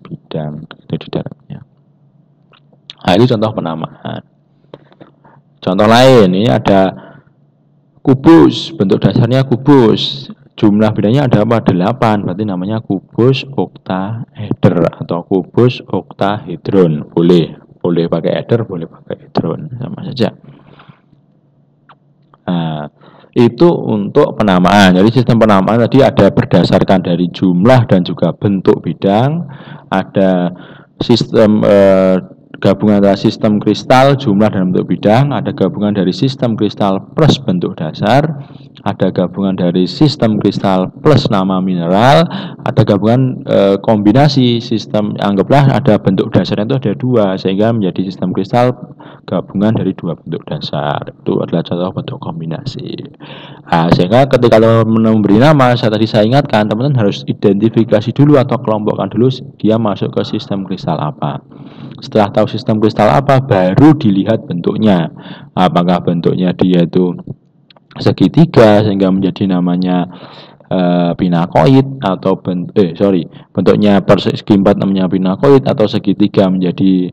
Speaker 1: bidang di dalamnya. Nah, ini contoh penamaan. Contoh lain, ini ada kubus, bentuk dasarnya kubus. Jumlah bidangnya ada apa? 8, berarti namanya kubus oktaeder atau kubus oktahedron. Boleh pakai eder, boleh pakai hedron, sama saja. Nah, itu untuk penamaan. Jadi sistem penamaan tadi ada berdasarkan dari jumlah dan juga bentuk bidang. Ada sistem gabungan antara sistem kristal, jumlah dan bentuk bidang. Ada gabungan dari sistem kristal plus bentuk dasar. Ada gabungan dari sistem kristal plus nama mineral. Ada gabungan kombinasi sistem, anggaplah ada bentuk dasarnya itu ada 2, sehingga menjadi sistem kristal gabungan dari 2 bentuk dasar. Itu adalah contoh bentuk kombinasi. Nah, sehingga ketika memberi nama, tadi saya ingatkan, teman-teman harus identifikasi dulu atau kelompokkan dulu dia masuk ke sistem kristal apa. Setelah tahu sistem kristal apa, baru dilihat bentuknya. Apakah bentuknya dia itu segitiga sehingga menjadi namanya pinakoid, atau bentuknya persegi 4 namanya pinakoid, atau segitiga menjadi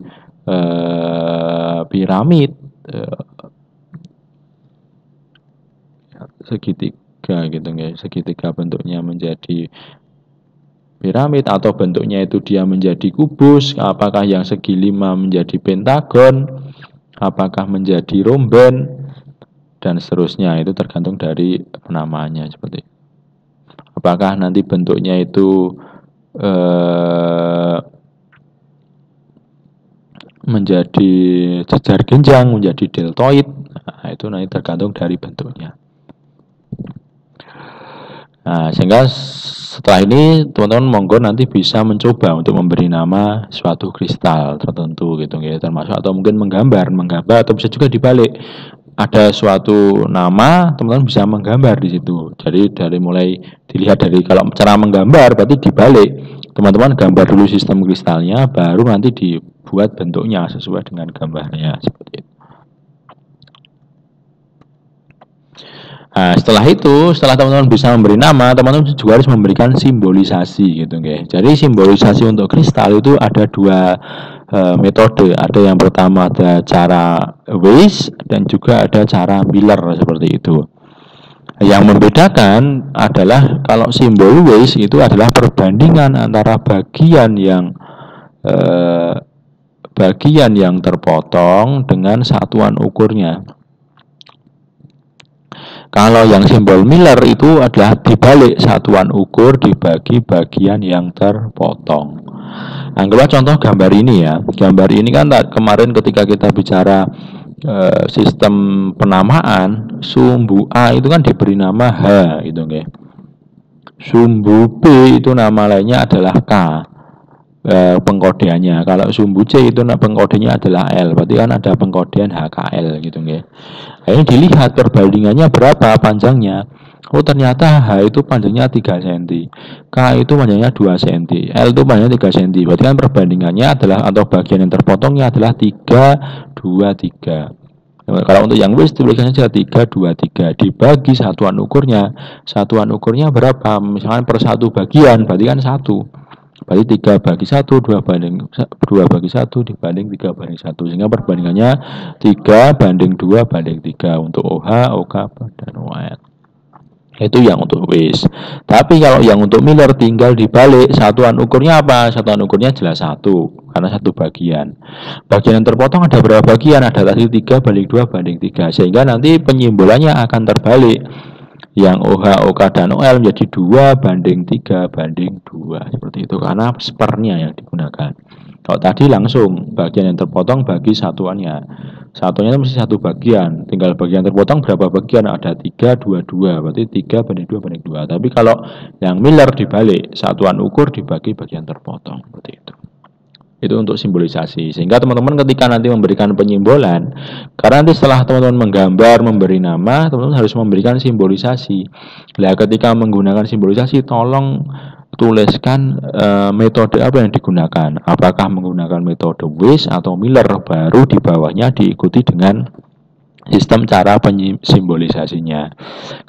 Speaker 1: piramid, segitiga gitu guys. Segitiga bentuknya menjadi piramid, atau bentuknya itu dia menjadi kubus, apakah yang segi 5 menjadi pentagon, apakah menjadi romben, dan seterusnya. Itu tergantung dari penamaannya seperti itu. Apakah nanti bentuknya itu menjadi jejar genjang, menjadi deltoid. Nah, itu nanti tergantung dari bentuknya. Nah, sehingga setelah ini teman-teman monggo nanti bisa mencoba untuk memberi nama suatu kristal tertentu gitu ya, termasuk atau mungkin menggambar atau bisa juga dibalik. Ada suatu nama, teman-teman bisa menggambar di situ. Jadi dari mulai dilihat dari, kalau cara menggambar berarti dibalik. Teman-teman gambar dulu sistem kristalnya, baru nanti dibuat bentuknya sesuai dengan gambarnya seperti itu. Nah, setelah teman-teman bisa memberi nama, teman-teman juga harus memberikan simbolisasi gitu, guys. Jadi simbolisasi untuk kristal itu ada 2 metode. Ada yang pertama ada cara Weiss dan juga ada cara Miller seperti itu. Yang membedakan adalah kalau simbol waste itu adalah perbandingan antara eh, bagian yang terpotong dengan satuan ukurnya. Kalau yang simbol Miller itu adalah dibalik satuan ukur dibagi bagian yang terpotong. Anggaplah contoh gambar ini ya. Gambar ini kan kemarin ketika kita bicara sistem penamaan, sumbu A itu kan diberi nama H gitu nggih. Sumbu B itu nama lainnya adalah K, pengkodeannya. Kalau sumbu C itu pengkodenya adalah L, berarti kan ada pengkodean HKL gitu nggih. Nah, ini dilihat perbandingannya berapa panjangnya. Oh ternyata H itu panjangnya 3 cm, K itu panjangnya 2 cm, L itu panjangnya 3 cm. Berarti kan perbandingannya adalah atau bagian yang terpotongnya adalah 3, 2, 3. Kalau untuk yang waste tulisannya saja 3, 2, 3 dibagi satuan ukurnya. Satuan ukurnya berapa? Misalkan per satu bagian berarti kan 1. Berarti 3 bagi 1, 2 bagi 1 dibanding 3 banding 1. Sehingga perbandingannya 3 banding 2 banding 3 untuk OH, OK, dan ON. Itu yang untuk waste. Tapi kalau yang untuk Miller tinggal dibalik satuan ukurnya apa? Satuan ukurnya jelas 1 karena 1 bagian. Bagian yang terpotong ada berapa bagian? Ada tadi 3 banding 2 banding 3. Sehingga nanti penyimbolannya akan terbalik. Yang OH, OK, dan OL menjadi 2 banding 3 banding 2. Seperti itu karena spernya yang digunakan. Kalau tadi langsung bagian yang terpotong bagi satuannya. Satuannya itu mesti 1 bagian. Tinggal bagian terpotong berapa bagian? Ada 3, 2, 2. Berarti 3 banding 2 banding 2. Tapi kalau yang Miller dibalik, satuan ukur dibagi bagian terpotong. Seperti itu. Itu untuk simbolisasi. Sehingga teman-teman ketika nanti memberikan penyimbolan, karena nanti setelah teman-teman menggambar, memberi nama, teman-teman harus memberikan simbolisasi. Nah, ketika menggunakan simbolisasi, tolong tuliskan metode apa yang digunakan. Apakah menggunakan metode waste atau Miller, baru di bawahnya diikuti dengan sistem cara simbolisasinya.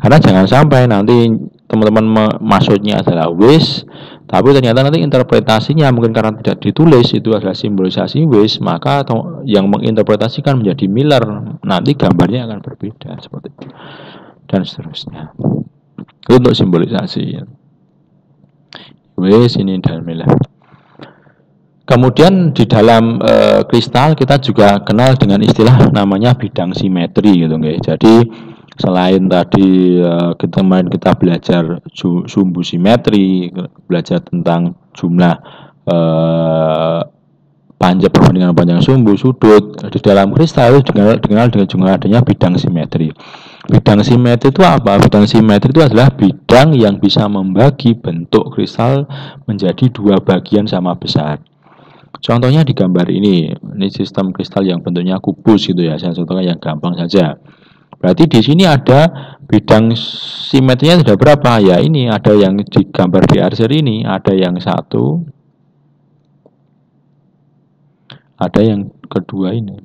Speaker 1: Karena jangan sampai nanti teman-teman maksudnya adalah waste, tapi ternyata nanti interpretasinya mungkin karena tidak ditulis itu adalah simbolisasi waste, maka yang menginterpretasikan menjadi Miller, nanti gambarnya akan berbeda seperti itu dan seterusnya. Untuk simbolisasi waste ini dan Miller. Kemudian di dalam kristal kita juga kenal dengan istilah namanya bidang simetri gitu guys. Jadi selain tadi kita belajar sumbu simetri, belajar tentang jumlah perbandingan panjang sumbu, sudut, di dalam kristal itu dikenal dengan adanya bidang simetri. Bidang simetri itu apa? Bidang simetri itu adalah bidang yang bisa membagi bentuk kristal menjadi 2 bagian sama besar. Contohnya di gambar ini sistem kristal yang bentuknya kubus gitu ya. Saya contohkan yang gampang saja. Berarti di sini ada bidang simetrinya sudah berapa? Ya ini ada yang digambar di arsir ini, ada yang 1, ada yang kedua ini.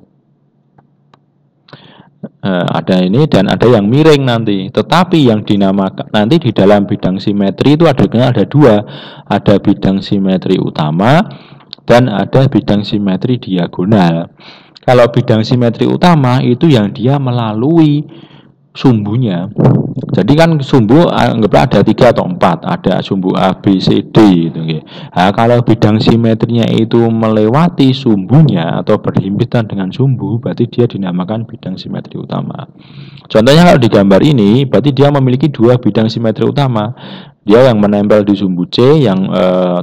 Speaker 1: Ada ini dan ada yang miring nanti. Tetapi yang dinamakan nanti di dalam bidang simetri itu ada 2. Ada bidang simetri utama dan ada bidang simetri diagonal. Kalau bidang simetri utama itu yang dia melalui sumbunya. Jadi kan sumbu anggaplah ada 3 atau 4, ada sumbu A, B, C, D gitu. Nah, kalau bidang simetrinya itu melewati sumbunya atau berhimpitan dengan sumbu, berarti dia dinamakan bidang simetri utama. Contohnya kalau di gambar ini, berarti dia memiliki 2 bidang simetri utama. Dia yang menempel di sumbu C yang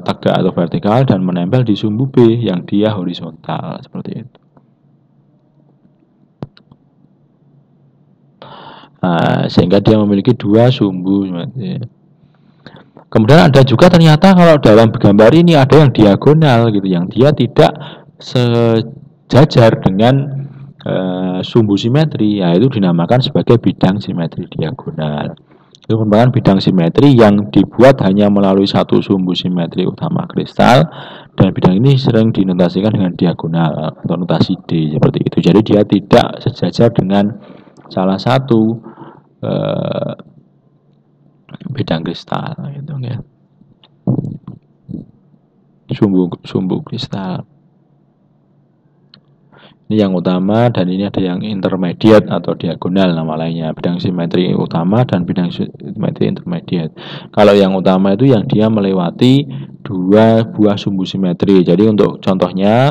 Speaker 1: tegak atau vertikal dan menempel di sumbu B yang dia horizontal seperti itu. Nah, sehingga dia memiliki 2 sumbu. Kemudian ada juga ternyata kalau dalam gambar ini ada yang diagonal gitu, yang dia tidak sejajar dengan sumbu simetri, yaitu dinamakan sebagai bidang simetri diagonal. Itu merupakan bidang simetri yang dibuat hanya melalui 1 sumbu simetri utama kristal, dan bidang ini sering dinotasikan dengan diagonal atau notasi D seperti itu. Jadi dia tidak sejajar dengan salah satu bidang kristal gitu ya. Sumbu kristal. Ini yang utama dan ini ada yang intermediate atau diagonal nama lainnya. Bidang simetri utama dan bidang simetri intermediate. Kalau yang utama itu yang dia melewati dua buah sumbu simetri. Jadi untuk contohnya,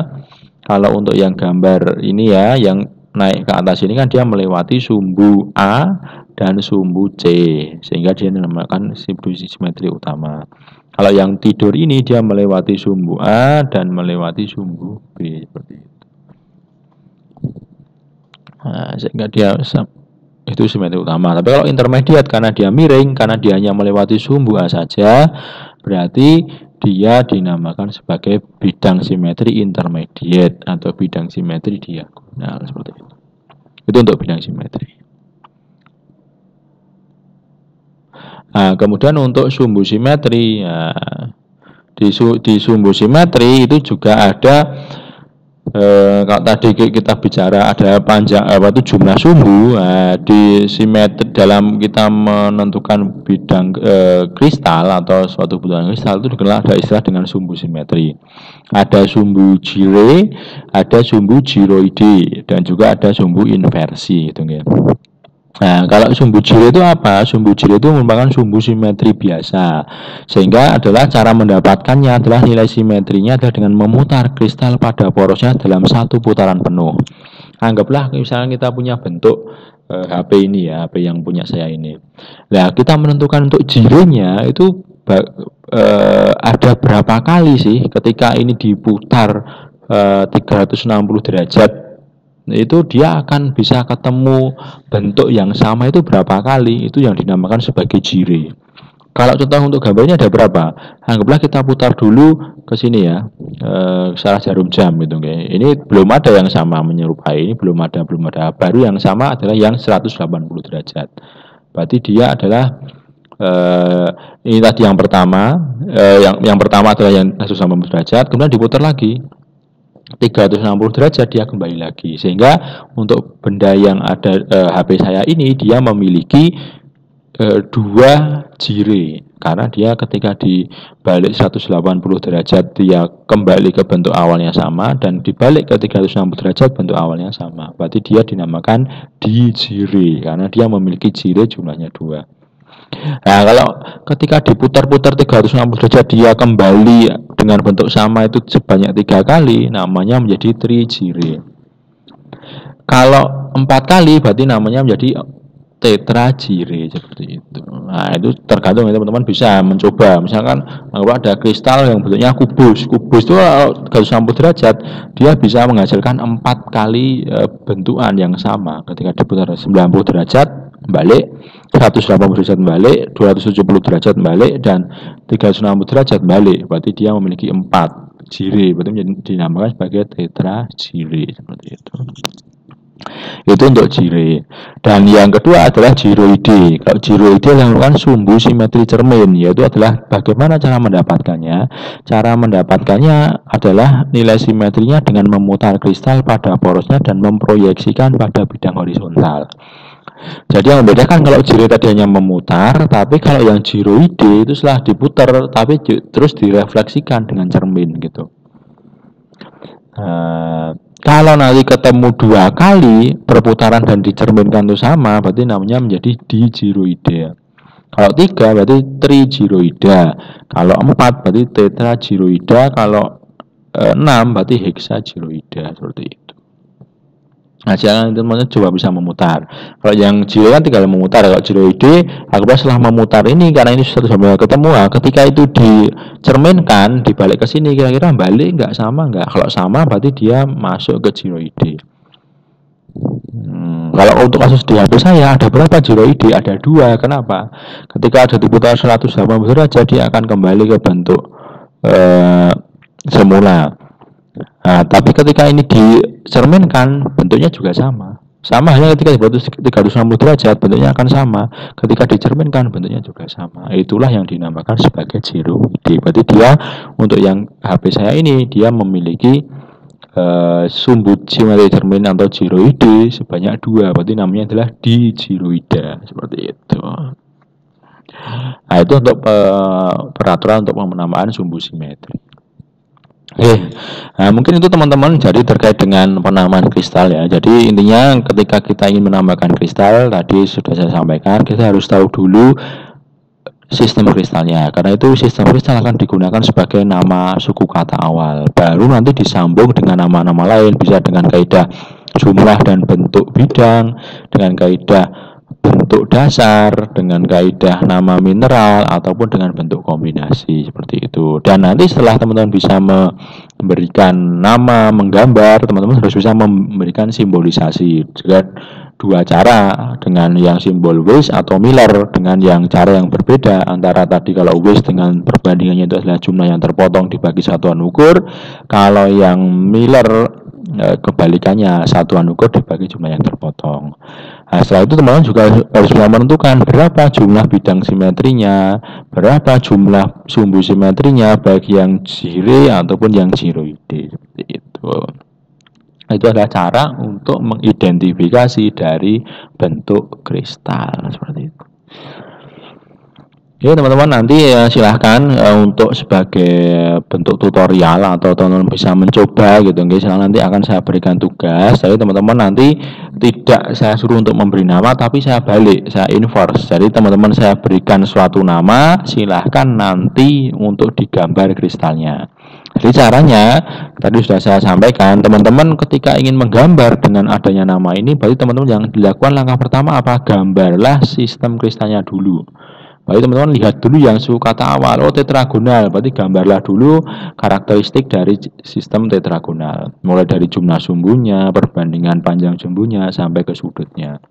Speaker 1: kalau untuk yang gambar ini ya, yang naik ke atas ini kan dia melewati sumbu A dan sumbu C, sehingga dia dinamakan sumbu simetri utama. Kalau yang tidur ini dia melewati sumbu A dan melewati sumbu B seperti itu. Nah, sehingga dia itu simetri utama. Tapi kalau intermediate karena dia miring, karena dia hanya melewati sumbu A saja, berarti dia dinamakan sebagai bidang simetri intermediate atau bidang simetri diagonal seperti itu. Itu untuk bidang simetri. Nah, kemudian untuk sumbu simetri, nah, di sumbu simetri itu juga ada kalau tadi kita bicara ada panjang itu jumlah sumbu. Nah, di simetri dalam kita menentukan bidang kristal atau suatu butiran kristal itu dikenal ada istilah dengan sumbu simetri. Ada sumbu gire, ada sumbu giroide, dan juga ada sumbu inversi itu ya. Nah, kalau sumbu gire itu apa? Sumbu gire itu merupakan sumbu simetri biasa. Sehingga adalah cara mendapatkannya adalah nilai simetrinya adalah dengan memutar kristal pada porosnya dalam satu putaran penuh. Anggaplah misalnya kita punya bentuk HP ini ya, HP yang punya saya ini. Nah, kita menentukan untuk girenya itu ada berapa kali sih ketika ini diputar 360 derajat. Itu dia akan bisa ketemu bentuk yang sama itu berapa kali, itu yang dinamakan sebagai gire. Kalau contoh untuk gambarnya ada berapa? Anggaplah kita putar dulu ke sini ya, salah jarum jam gitu. Ini belum ada yang sama menyerupai, ini belum ada. Baru yang sama adalah yang 180 derajat. Berarti dia adalah ini tadi yang pertama, yang pertama adalah yang 180 derajat, kemudian diputar lagi 360 derajat dia kembali lagi, sehingga untuk benda yang ada HP saya ini dia memiliki dua jire karena dia ketika dibalik 180 derajat dia kembali ke bentuk awalnya sama dan dibalik ke 360 derajat bentuk awalnya sama. Berarti dia dinamakan dijire karena dia memiliki jire jumlahnya dua. Nah, kalau ketika diputar-putar 360 derajat dia kembali dengan bentuk sama itu sebanyak 3 kali, namanya menjadi trijire. Kalau 4 kali berarti namanya menjadi tetrajire seperti itu. Nah, itu tergantung ya, teman-teman bisa mencoba. Misalkan kalau ada kristal yang bentuknya kubus itu 360 derajat dia bisa menghasilkan 4 kali bentukan yang sama ketika diputar 90 derajat balik, 180 derajat balik, 270 derajat balik, dan 360 derajat balik. Berarti dia memiliki 4 jire. Berarti dinamakan sebagai tetrajire seperti itu. Itu untuk jire. Dan yang kedua adalah giroide. Kalau giroide adalah sumbu simetri cermin, yaitu adalah bagaimana cara mendapatkannya. Cara mendapatkannya adalah nilai simetrinya dengan memutar kristal pada porosnya dan memproyeksikan pada bidang horizontal. Jadi yang membedakan kalau giro tadi hanya memutar, tapi kalau yang giroide itu setelah diputar tapi terus direfleksikan dengan cermin gitu. Kalau nanti ketemu 2 kali perputaran dan dicerminkan itu sama, berarti namanya menjadi digiroide. Kalau 3 berarti trigiroida. Kalau 4 berarti tetragiroida. Kalau 6 berarti heksagiroida seperti itu. Nah, jangan teman-teman coba bisa memutar. Kalau yang giro kan tinggal memutar. Kalau giroide, aku setelah memutar ini karena ini satu sama ketemu. Nah, ketika itu dicerminkan, dibalik ke sini kira-kira balik nggak sama nggak? Kalau sama berarti dia masuk ke giroide. Kalau untuk kasus di HP saya ada berapa giroide? Ada 2. Kenapa? Ketika ada diputar 180 derajat dia akan kembali ke bentuk semula. Nah, tapi ketika ini dicerminkan bentuknya juga sama. Sama hanya ketika dibuat 360 derajat bentuknya akan sama. Ketika dicerminkan bentuknya juga sama. Itulah yang dinamakan sebagai giroide. Berarti dia untuk yang HP saya ini dia memiliki sumbu simetri cermin atau giroide sebanyak 2. Berarti namanya adalah digiroida seperti itu. Nah, itu untuk peraturan untuk penamaan sumbu simetri. Mungkin itu teman-teman jadi terkait dengan penamaan kristal ya. Jadi intinya ketika kita ingin menambahkan kristal tadi sudah saya sampaikan kita harus tahu dulu sistem kristalnya. Karena itu sistem kristal akan digunakan sebagai nama suku kata awal. Baru nanti disambung dengan nama-nama lain bisa dengan kaidah jumlah dan bentuk bidang, dengan kaidah bentuk dasar, dengan kaidah nama mineral ataupun dengan bentuk kombinasi seperti itu. Dan nanti setelah teman-teman bisa memberikan nama, menggambar, teman-teman harus bisa memberikan simbolisasi dengan dua cara, dengan yang simbol Weiss atau Miller, dengan yang cara yang berbeda antara tadi kalau Weiss dengan perbandingannya itu adalah jumlah yang terpotong dibagi satuan ukur, kalau yang Miller kebalikannya satuan ukur dibagi jumlah yang terpotong. Nah, setelah itu teman-teman juga harus bisa menentukan berapa jumlah bidang simetrinya, berapa jumlah sumbu simetrinya baik yang jire ataupun yang jiroide seperti itu. Itu adalah cara untuk mengidentifikasi dari bentuk kristal seperti itu. Ya teman-teman nanti silahkan untuk sebagai bentuk tutorial atau teman-teman bisa mencoba gitu. Silahkan nanti akan saya berikan tugas. Jadi teman-teman nanti tidak saya suruh untuk memberi nama, tapi saya balik, saya enforce. Jadi teman-teman saya berikan suatu nama, silahkan nanti untuk digambar kristalnya. Jadi caranya tadi sudah saya sampaikan, teman-teman ketika ingin menggambar dengan adanya nama ini, berarti teman-teman yang dilakukan langkah pertama apa? Gambarlah sistem kristalnya dulu. Berarti teman-teman lihat dulu yang suku kata awal, tetragonal, berarti gambarlah dulu karakteristik dari sistem tetragonal, mulai dari jumlah sumbunya, perbandingan panjang sumbunya sampai ke sudutnya.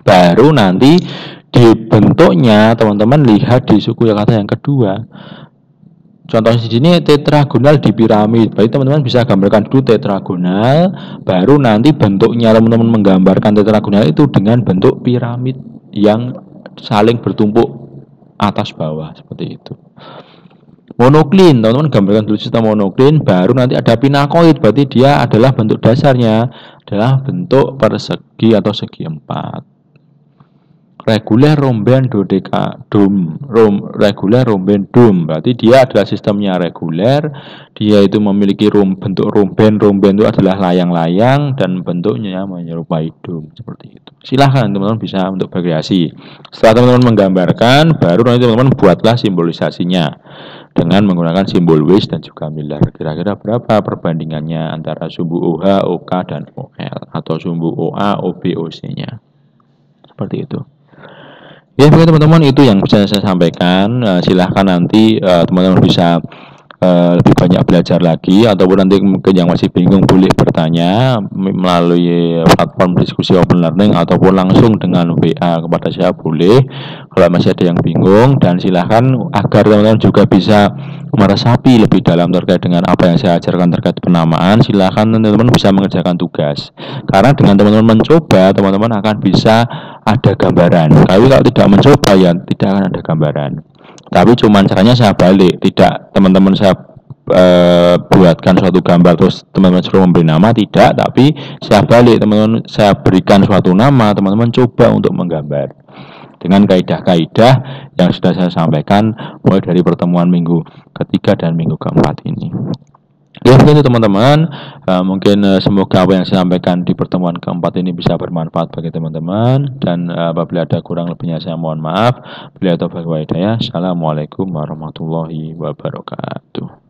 Speaker 1: Baru nanti di bentuknya teman-teman lihat di suku kata yang kedua. Contohnya di sini tetragonal di piramid. Berarti teman-teman bisa gambarkan dulu tetragonal, baru nanti bentuknya teman-teman menggambarkan tetragonal itu dengan bentuk piramid yang saling bertumpuk atas bawah seperti itu. Monoklin, teman-teman gambarkan dulu sistem monoklin, baru nanti ada pinakoid, berarti dia adalah bentuk dasarnya adalah bentuk persegi atau segi empat. Reguler romben dodekadom, reguler romben dom, berarti dia adalah sistemnya reguler, dia itu memiliki bentuk romben itu adalah layang-layang dan bentuknya menyerupai dom seperti itu. Silahkan teman-teman bisa untuk berkreasi. Setelah teman-teman menggambarkan, baru nanti teman-teman buatlah simbolisasinya dengan menggunakan simbol Weiss dan juga Miller. Kira-kira berapa perbandingannya antara sumbu OH, OK dan OL atau sumbu OA, OB, OC-nya. Seperti itu. Ya teman-teman itu yang bisa saya sampaikan. Silahkan nanti teman-teman bisa lebih banyak belajar lagi, ataupun nanti mungkin yang masih bingung boleh bertanya melalui platform diskusi open learning ataupun langsung dengan WA kepada saya boleh kalau masih ada yang bingung. Dan silahkan agar teman-teman juga bisa meresapi lebih dalam terkait dengan apa yang saya ajarkan terkait penamaan, silahkan teman-teman bisa mengerjakan tugas, karena dengan teman-teman mencoba teman-teman akan bisa ada gambaran. Tapi kalau tidak mencoba ya tidak akan ada gambaran. Tapi cuman caranya saya balik, tidak teman-teman saya buatkan suatu gambar terus teman-teman suruh memberi nama, tidak, tapi saya balik, teman-teman saya berikan suatu nama, teman-teman coba untuk menggambar dengan kaidah-kaidah yang sudah saya sampaikan mulai dari pertemuan minggu ketiga dan minggu keempat ini. Ya mungkin itu teman-teman, semoga apa yang saya sampaikan di pertemuan keempat ini bisa bermanfaat bagi teman-teman, dan apabila ada kurang lebihnya saya mohon maaf. Bila taufiq wa hidayah. Assalamualaikum warahmatullahi wabarakatuh.